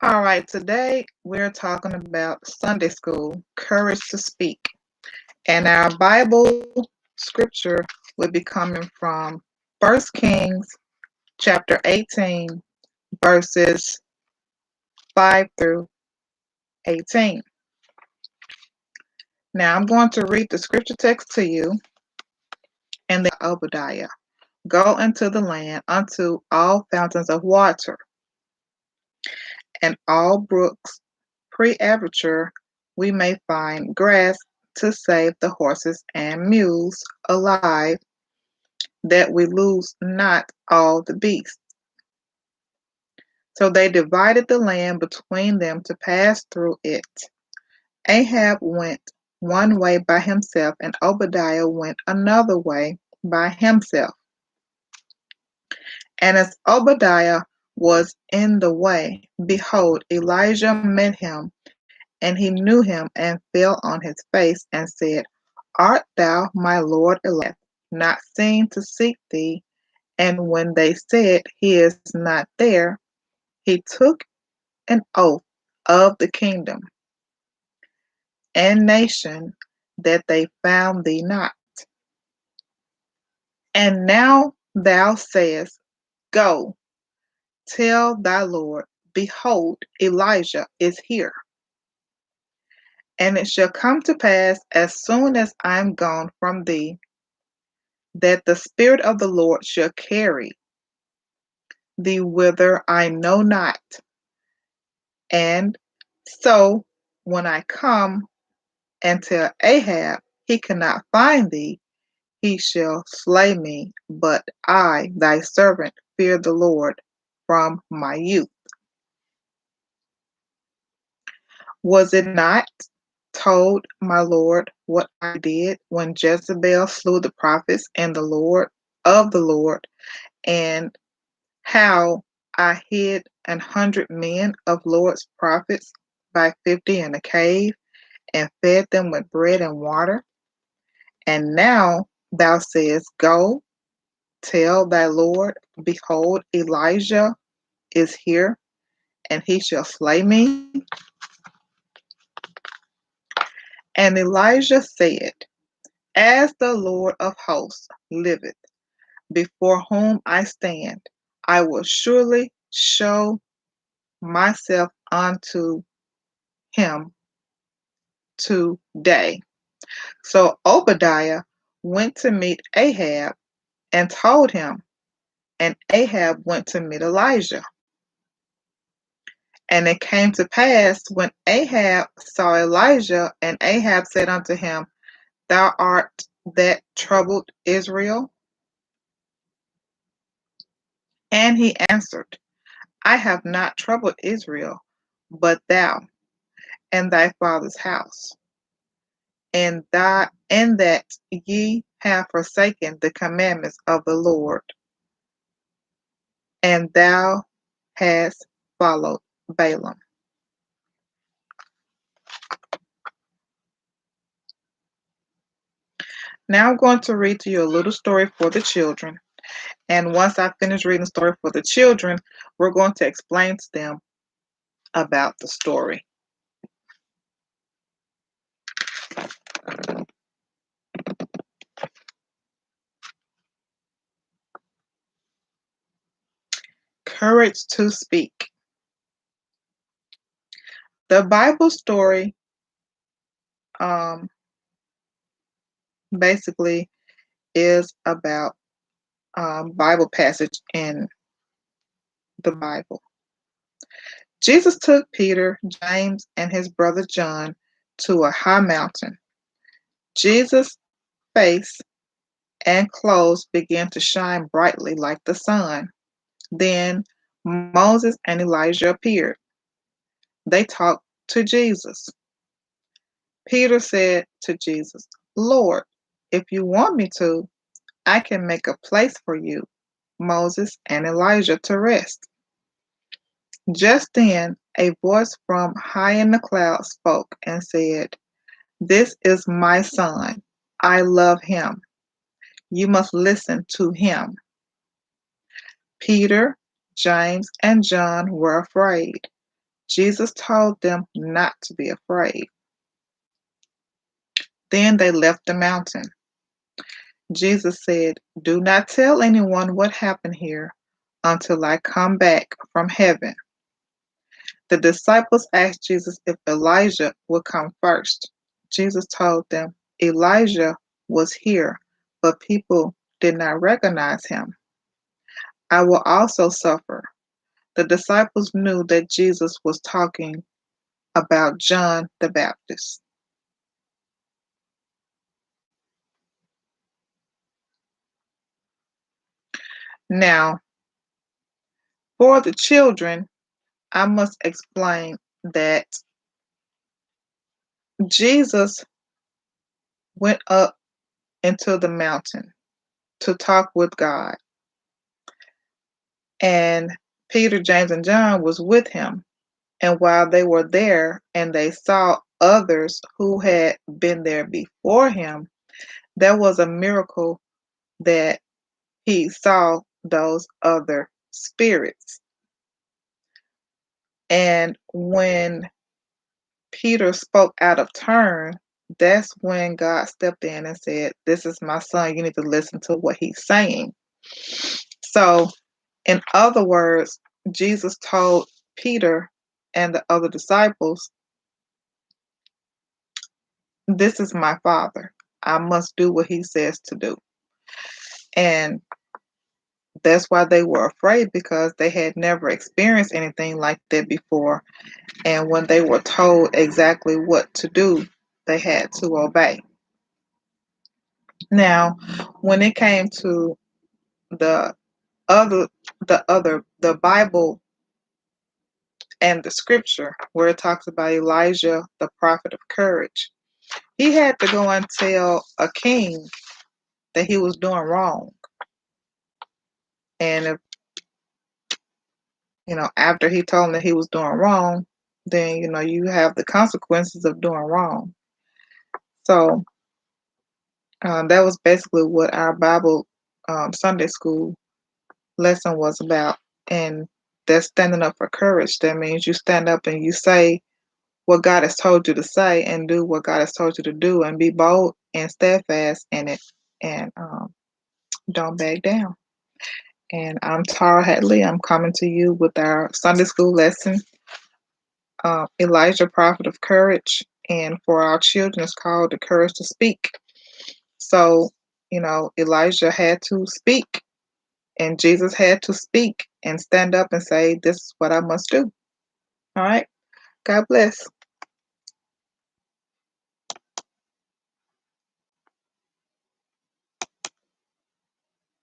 All right, today we're talking about Sunday school, courage to speak. And our Bible scripture will be coming from 1 Kings chapter 18, verses 5 through 18. Now I'm going to read the scripture text to you in the Obadiah. Go into the land unto all fountains of water and all brooks pre-aperture we may find grass to save the horses and mules alive, that we lose not all the beasts. So they divided the land between them to pass through it. Ahab went one way by himself, and Obadiah went another way by himself. And as Obadiah was in the way, behold, Elijah met him, and he knew him, and fell on his face, and said, Art thou my lord Elijah, not seen to seek thee? And when they said, He is not there, he took an oath of the kingdom and nation that they found thee not. And now thou sayest, Go, tell thy Lord, behold, Elijah is here. And it shall come to pass, as soon as I am gone from thee, that the Spirit of the Lord shall carry thee whither I know not. And so when I come and tell Ahab he cannot find thee, he shall slay me. But I, thy servant, fear the Lord from my youth. Was it not told my Lord what I did when Jezebel slew the prophets and the Lord of the Lord, and how I hid 100 men of Lord's prophets by 50 in a cave, and fed them with bread and water? And now thou sayest, Go, tell thy Lord, behold, Elijah is here, and he shall slay me. And Elijah said, As the Lord of hosts liveth, before whom I stand, I will surely show myself unto him today. So Obadiah went to meet Ahab and told him, and Ahab went to meet Elijah. And it came to pass, when Ahab saw Elijah, and Ahab said unto him, Thou art that troubled Israel? And he answered, I have not troubled Israel, but thou and thy father's house, and that ye have forsaken the commandments of the Lord, and thou hast followed Balaam. Now I'm going to read to you a little story for the children. And once I finish reading the story for the children, we're going to explain to them about the story. Courage to speak. The Bible story basically is about Bible passage in the Bible. Jesus took Peter, James, and his brother John to a high mountain. Jesus' face and clothes began to shine brightly like the sun. Then Moses and Elijah appeared. They talked to Jesus. Peter said to Jesus, Lord, if you want me to, I can make a place for you, Moses and Elijah to rest. Just then, a voice from high in the clouds spoke and said, This is my son. I love him. You must listen to him. Peter, James, and John were afraid. Jesus told them not to be afraid. Then they left the mountain. Jesus said, "Do not tell anyone what happened here until I come back from heaven." The disciples asked Jesus if Elijah would come first. Jesus told them Elijah was here, but people did not recognize him. "I will also suffer." The disciples knew that Jesus was talking about John the Baptist. Now, for the children, I must explain that Jesus went up into the mountain to talk with God, and Peter, James, and John was with him. And while they were there and they saw others who had been there before him, there was a miracle that he saw those other spirits. And when Peter spoke out of turn, that's when God stepped in and said, "This is my son. You need to listen to what he's saying." So, in other words, Jesus told Peter and the other disciples, "This is my father. I must do what he says to do." And that's why they were afraid, because they had never experienced anything like that before. And when they were told exactly what to do, they had to obey. Now, when it came to the the Bible and the scripture where it talks about Elijah, the prophet of courage, he had to go and tell a king that he was doing wrong. And if, after he told him that he was doing wrong, then, you have the consequences of doing wrong. So that was basically what our Bible Sunday school lesson was about. And that's standing up for courage. That means you stand up and you say what God has told you to say and do what God has told you to do, and be bold and steadfast in it, and don't back down. And I'm Tara Hadley. I'm coming to you with our Sunday school lesson, Elijah, Prophet of Courage. And for our children, it's called The Courage to Speak. So, Elijah had to speak, and Jesus had to speak and stand up and say, "This is what I must do." All right. God bless.